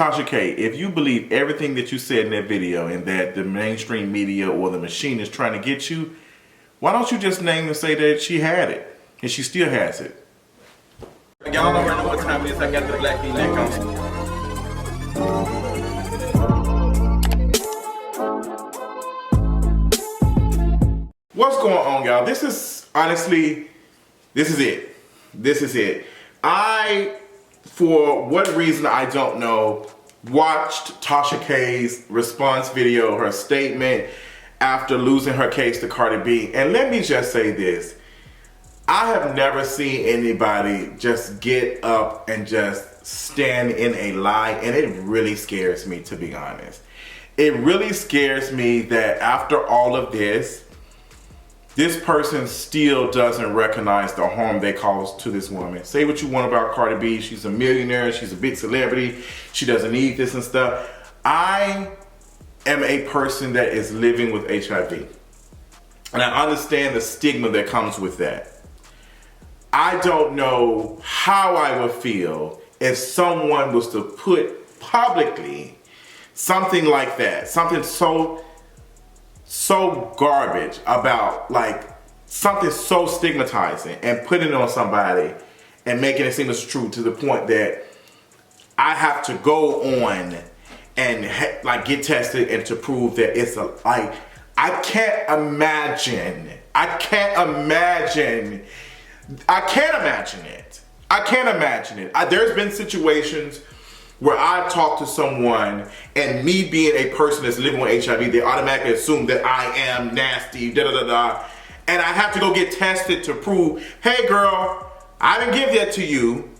Tasha K, if you believe everything that you said in that video and that the mainstream media or the machine is trying to get you, why don't you just name and say that she had it and she still has it? Y'all already know what time it is. I got the black V-neck on. What's going on, y'all? This is honestly, this is it. This is it. I, for what reason I don't know, watched Tasha K's response video, her statement after losing her case to Cardi B. And let me just say this. I have never seen anybody just get up and just stand in a lie, and it really scares me, to be honest. It really scares me that after all of this person still doesn't recognize the harm they caused to this woman. Say what you want about Cardi B. She's a millionaire. She's a big celebrity. She doesn't need this and stuff. I am a person that is living with HIV. And I understand the stigma that comes with that. I don't know how I would feel if someone was to put publicly something like that, something so garbage about, like, something so stigmatizing, and putting it on somebody and making it seem as true to the point that I have to go on and get tested and to prove that it's I can't imagine it. I can't imagine it. There's been situations where I talk to someone and me being a person that's living with HIV, they automatically assume that I am nasty, and I have to go get tested to prove, hey girl, I didn't give that to you.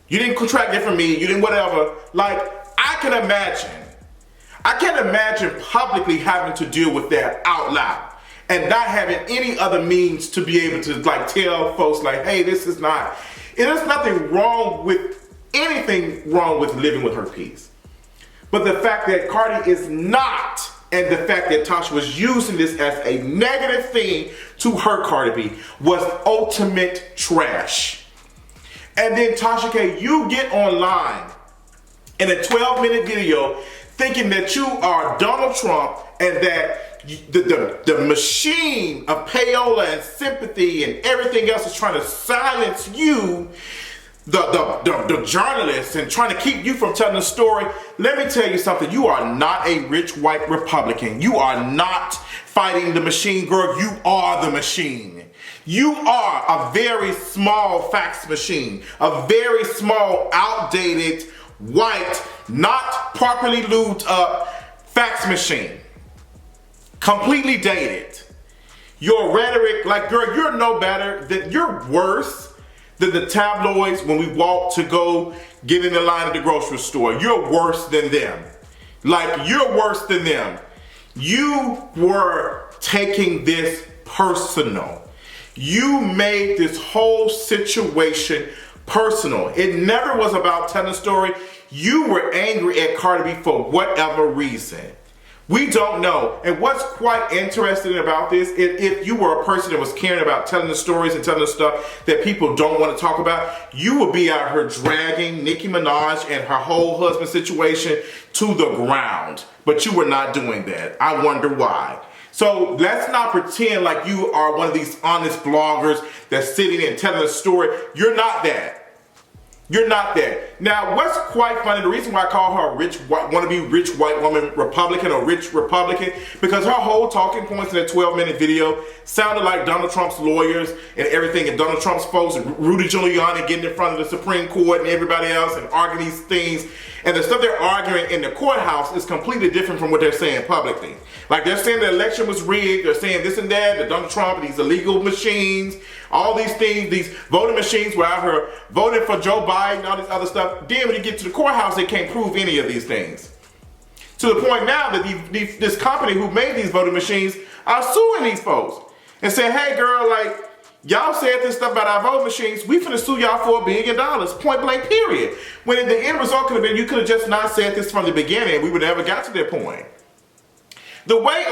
You didn't contract it from me, you didn't whatever. Like, I can't imagine publicly having to deal with that out loud and not having any other means to be able to tell folks hey, it is nothing wrong with anything wrong with living with herpes. But the fact that Cardi is not, and the fact that Tasha was using this as a negative thing to hurt Cardi B was ultimate trash. And then Tasha K, you get online in a 12-minute video thinking that you are Donald Trump and that the machine of Payola and Sympathy and everything else is trying to silence you, the journalists, and trying to keep you from telling the story. Let me tell you something. You are not a rich white Republican. You are not fighting the machine, girl. You are the machine. You are a very small fax machine, a very small, outdated, white, not properly lubed up fax machine. Completely dated. Your rhetoric, girl, you're no better, you're worse than the tabloids when we walk to go get in the line at the grocery store. You're worse than them. You're worse than them. You were taking this personal. You made this whole situation personal. It never was about telling a story. You were angry at Cardi B for whatever reason. We don't know. And what's quite interesting about this is if you were a person that was caring about telling the stories and telling the stuff that people don't want to talk about, you would be out here dragging Nicki Minaj and her whole husband situation to the ground. But you were not doing that. I wonder why. So let's not pretend like you are one of these honest bloggers that's sitting and telling a story. You're not that. You're not that. Now, what's quite funny, the reason why I call her a wannabe rich white woman Republican or rich Republican, because her whole talking points in that 12-minute video sounded like Donald Trump's lawyers and everything, and Donald Trump's folks, and Rudy Giuliani getting in front of the Supreme Court and everybody else and arguing these things. And the stuff they're arguing in the courthouse is completely different from what they're saying publicly. They're saying the election was rigged, they're saying this and that, that Donald Trump and these illegal machines, all these things, these voting machines were out here voting for Joe Biden, all this other stuff. Then when you get to the courthouse, they can't prove any of these things. To the point now that this company who made these voting machines are suing these folks and saying, hey girl, y'all said this stuff about our voting machines, we finna sue y'all for $1 billion, point blank period. When the end result could have been, you could have just not said this from the beginning, we would never got to that point. The way,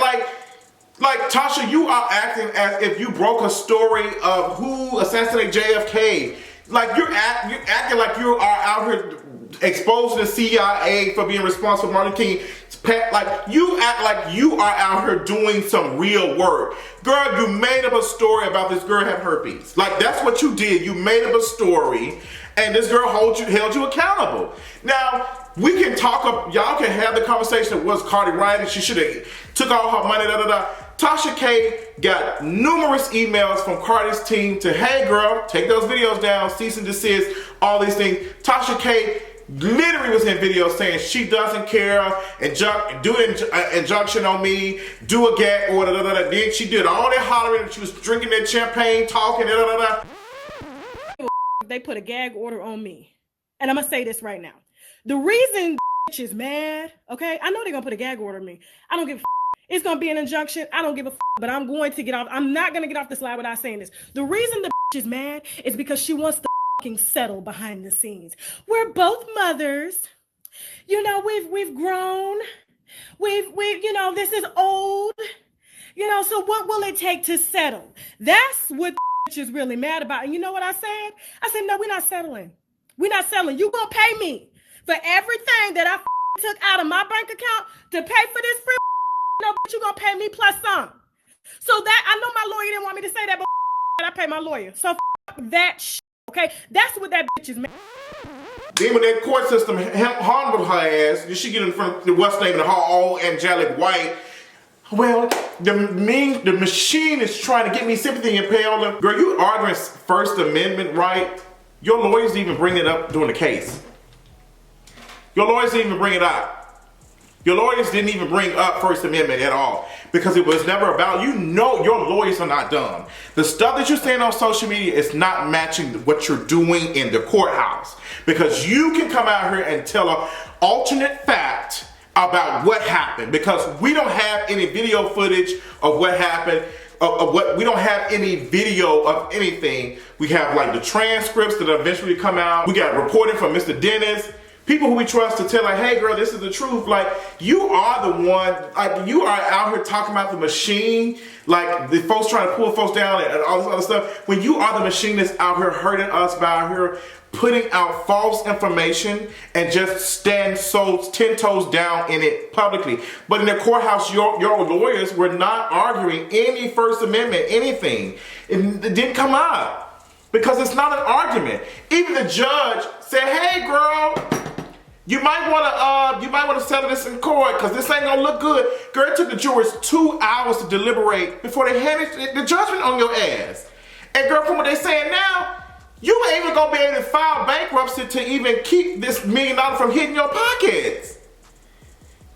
Tasha, you are acting as if you broke a story of who assassinated JFK. You're acting like you are out here exposing the CIA for being responsible for Martin King. Like, you act like you are out here doing some real work. Girl, you made up a story about this girl having herpes. Like, that's what you did. You made up a story, and this girl held you accountable. Now, we can talk, y'all can have the conversation of was Cardi right, and she should have took all her money, Tasha K got numerous emails from Cardi's team to, hey girl, take those videos down, cease and desist, all these things. Tasha K literally was in videos saying she doesn't care, do an injunction on me, do a gag order, Then she did all that hollering, she was drinking that champagne, talking, They put a gag order on me. And I'm gonna say this right now. The reason is mad, okay? I know they're gonna put a gag order on me. I don't give a It's gonna be an injunction. I don't give a but I'm going to get off. I'm not gonna get off the slide without saying this. The reason the is mad is because she wants to settle behind the scenes. We're both mothers. You know, we've grown. We've you know, this is old. You know, so what will it take to settle? That's what the is really mad about. And you know what I said? I said, no, we're not settling. We're not settling. You gonna pay me for everything that I took out of my bank account to pay for this free. No, but you gonna pay me plus some. So that, I know my lawyer didn't want me to say that, but I pay my lawyer. So that okay? That's what that bitch is mad. Then when that court system harmed her ass, did she get in front of the what's name, her all angelic white? Well, the machine is trying to get me sympathy and Payola. Girl, you arguing First Amendment right? Your lawyers didn't even bring it up during the case. Your lawyers didn't even bring it up. Your lawyers didn't even bring up First Amendment at all because it was never about, you know, your lawyers are not dumb. The stuff that you're saying on social media is not matching what you're doing in the courthouse because you can come out here and tell an alternate fact about what happened because we don't have any video footage of what happened. We don't have any video of anything. We have like the transcripts that eventually come out. We got reporting from Mr. Dennis. People who we trust to tell like, hey girl, this is the truth. Like, you are the one, like you are out here talking about the machine, like the folks trying to pull folks down and all this other stuff. When you are the machine that's out here hurting us by out here putting out false information and just stand so 10 toes down in it publicly. But in the courthouse, your lawyers were not arguing any First Amendment, anything. It didn't come up because it's not an argument. Even the judge said, hey girl, you might want to settle this in court because this ain't gonna look good. Girl, it took the jurors 2 hours to deliberate before they handed the judgment on your ass. And girl, from what they're saying now, you ain't even gonna be able to file bankruptcy to even keep this $1 million from hitting your pockets.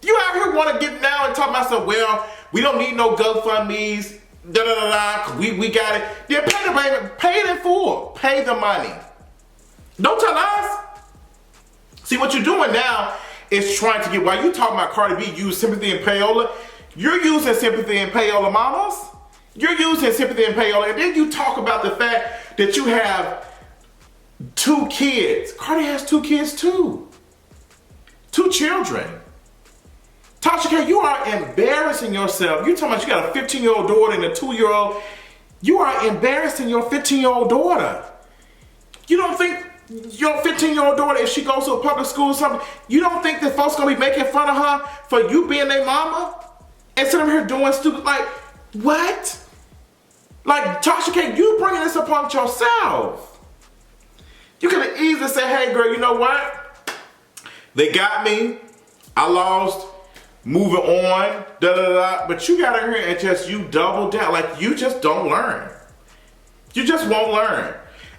You out here want to get now and talk about some, well, we don't need no GoFundMe's, we got it. Yeah, pay the payment, pay it in full, pay the money. Don't tell us. See, what you're doing now is trying to get, while you talking about Cardi B use Sympathy and Payola, you're using Sympathy and Payola mamas. You're using Sympathy and Payola, and then you talk about the fact that you have 2 kids. Cardi has 2 kids too. 2 children. Tasha K, you are embarrassing yourself. You're talking about you got a 15-year-old daughter and a 2-year-old. You are embarrassing your 15-year-old daughter. You don't think your 15-year-old daughter, if she goes to a public school or something, you don't think that folks gonna be making fun of her for you being their mama? Instead of her doing stupid, like, what? Like, Tasha K, you bringing this upon yourself. You could have easily said, hey girl, you know what? They got me, I lost, moving on, but you got in here and just, you double down, like you just don't learn. You just won't learn.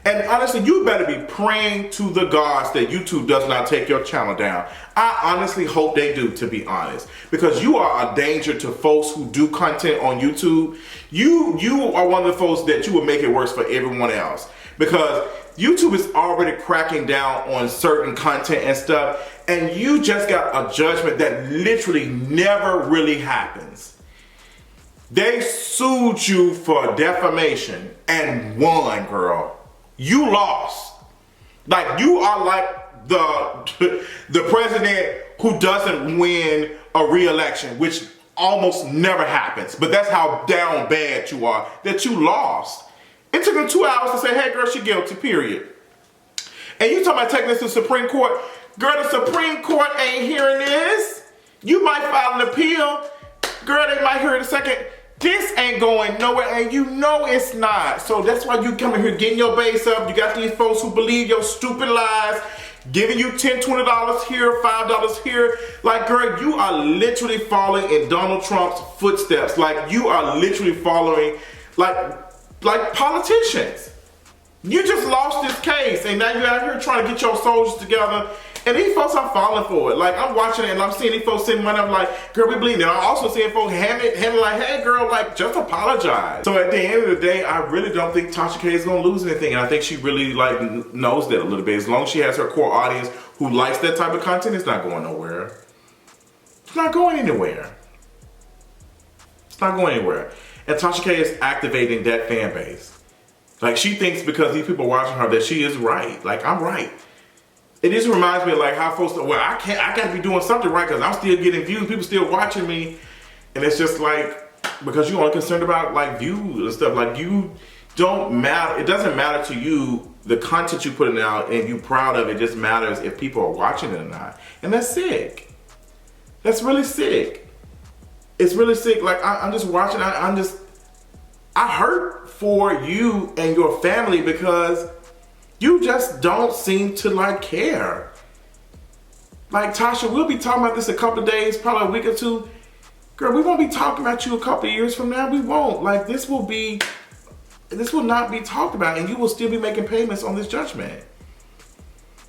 And honestly, you better be praying to the gods that YouTube does not take your channel down. I honestly hope they do, to be honest. Because you are a danger to folks who do content on YouTube. You are one of the folks that you will make it worse for everyone else. Because YouTube is already cracking down on certain content and stuff. And you just got a judgment that literally never really happens. They sued you for defamation and won, girl. You lost. Like, you are like the president who doesn't win a re-election, which almost never happens. But that's how down bad you are, that you lost. It took them 2 hours to say, hey girl, she guilty, period. And you talking about taking this to the Supreme Court. Girl, the Supreme Court ain't hearing this. You might file an appeal. Girl, they might hear it a second. This ain't going nowhere, and you know it's not. So that's why you coming here getting your base up. You got these folks who believe your stupid lies, giving you $10, $20 here, $5 here. Like, girl, you are literally following in Donald Trump's footsteps. Like, you are literally following, like politicians. You just lost this case, and now you're out here trying to get your soldiers together. And these folks are falling for it. Like, I'm watching it and I'm seeing these folks sitting money. I'm like, girl, we believe it. I'm also seeing folks handing like, hey, girl, like, just apologize. So at the end of the day, I really don't think Tasha K is going to lose anything. And I think she really, like, knows that a little bit. As long as she has her core audience who likes that type of content, it's not going nowhere. It's not going anywhere. It's not going anywhere. And Tasha K is activating that fan base. Like, she thinks because these people are watching her that she is right. Like, I'm right. It just reminds me of like how folks, well, I gotta be doing something right because I'm still getting views, people still watching me. And it's just like, because you're only concerned about like views and stuff, like you don't matter, it doesn't matter to you, the content you putting out and you proud of it, just matters if people are watching it or not. And that's sick. That's really sick. It's really sick. Like I'm just watching, I hurt for you and your family because you just don't seem to like care. Like Tasha, we'll be talking about this a couple of days, probably a week or two. Girl, we won't be talking about you a couple of years from now. We won't. Like this will not be talked about and you will still be making payments on this judgment.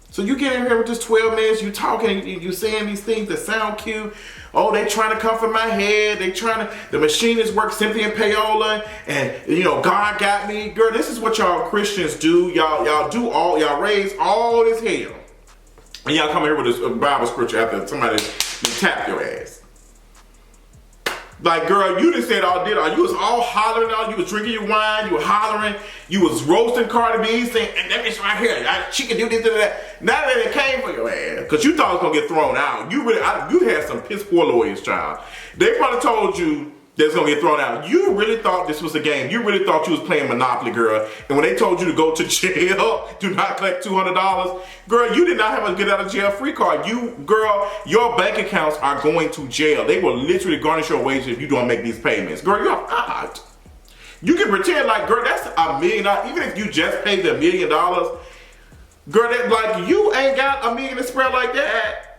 So you get in here with just 12 minutes, you talking, you saying these things that sound cute. Oh, they trying to comfort my head. The machinists work Sympathy and Payola, and you know, God got me. Girl, this is what y'all Christians do. Y'all raise all this hell. And y'all come here with this Bible scripture after somebody tap your ass. Like, girl, you just said all did all. You was all hollering out. You was drinking your wine. You were hollering. You was roasting Cardi B, saying, and that bitch right here, she can do this, that. Now that it came for your ass, because you thought it was going to get thrown out. You had some piss poor lawyers, child. They probably told you that it's going to get thrown out. You really thought this was a game. You really thought you was playing Monopoly, girl. And when they told you to go to jail, do not collect $200, girl, you did not have a get out of jail free card. Girl, your bank accounts are going to jail. They will literally garnish your wages if you don't make these payments. Girl, you're not. You can pretend like, girl, that's $1 million. Even if you just paid the $1 million, girl, that like you ain't got $1 million to spread like that.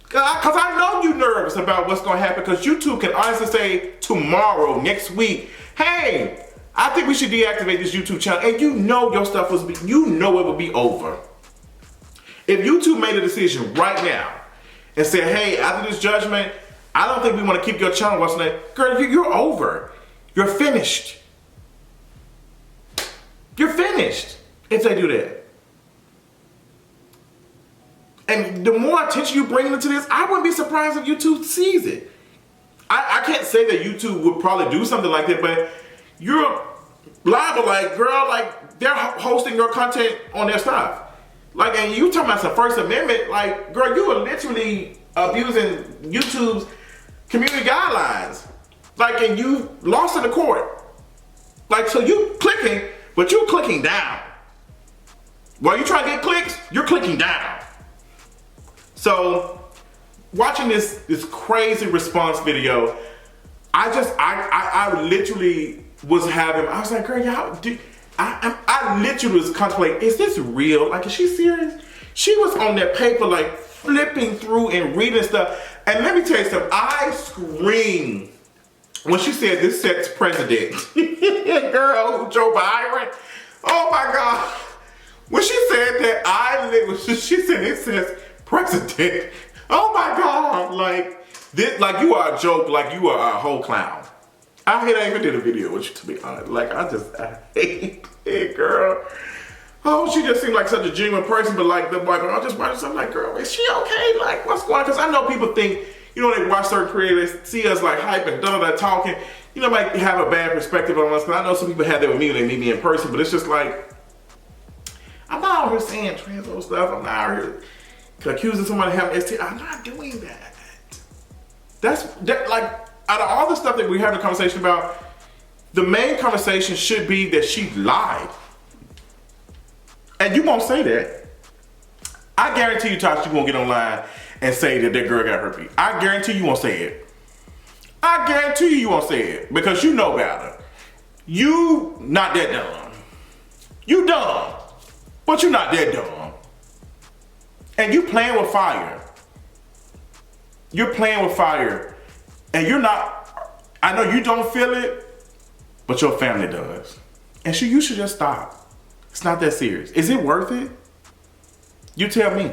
Because I know you're nervous about what's going to happen because YouTube can honestly say tomorrow, next week, hey, I think we should deactivate this YouTube channel. And you know your stuff you know it would be over. If YouTube made a decision right now and said, hey, after this judgment, I don't think we want to keep your channel. What's that? Girl, you're over. You're finished. You're finished if they do that. And the more attention you bring into this, I wouldn't be surprised if YouTube sees it. I can't say that YouTube would probably do something like that, but you're liable, like, girl, like, they're hosting your content on their stuff. Like, and you talking about some First Amendment, like, girl, you are literally abusing YouTube's community guidelines. Like, and you lost in the court. Like, so you clicking, but you're clicking down. While you trying to get clicks, you're clicking down. So, watching this crazy response video, I literally was I was like, girl, I literally was contemplating, is this real? Like, is she serious? She was on that paper, like, flipping through and reading stuff. And let me tell you something, I screamed when she said this sets precedent. Girl, Joe Biden. Oh my God. When she said that, she said it says precedent. Oh my God. Like, this, like you are a joke, like you are a whole clown. I hate I even did a video with you, to be honest. Like, I hate it, girl. Oh, she just seemed like such a genuine person, but like, I just watched something like, girl, is she okay? Like, what's going on? Because I know people think, you know, they watch certain creators, see us like hype and talking, you know, might have a bad perspective on us. Because I know some people have that with me when they meet me in person, but it's just like, I'm not out here saying transphobe stuff. I'm not out here accusing somebody of having STI. I'm not doing that. That like, out of all the stuff that we have a conversation about, the main conversation should be that she lied. And you won't say that. I guarantee you, Tasha, you won't get online and say that girl got herpes. I guarantee you won't say it. I guarantee you won't say it because you know better. You not that dumb. You dumb, but you not that dumb. And you playing with fire. You're playing with fire. And you're not, I know you don't feel it, but your family does. And you should just stop. It's not that serious. Is it worth it? You tell me.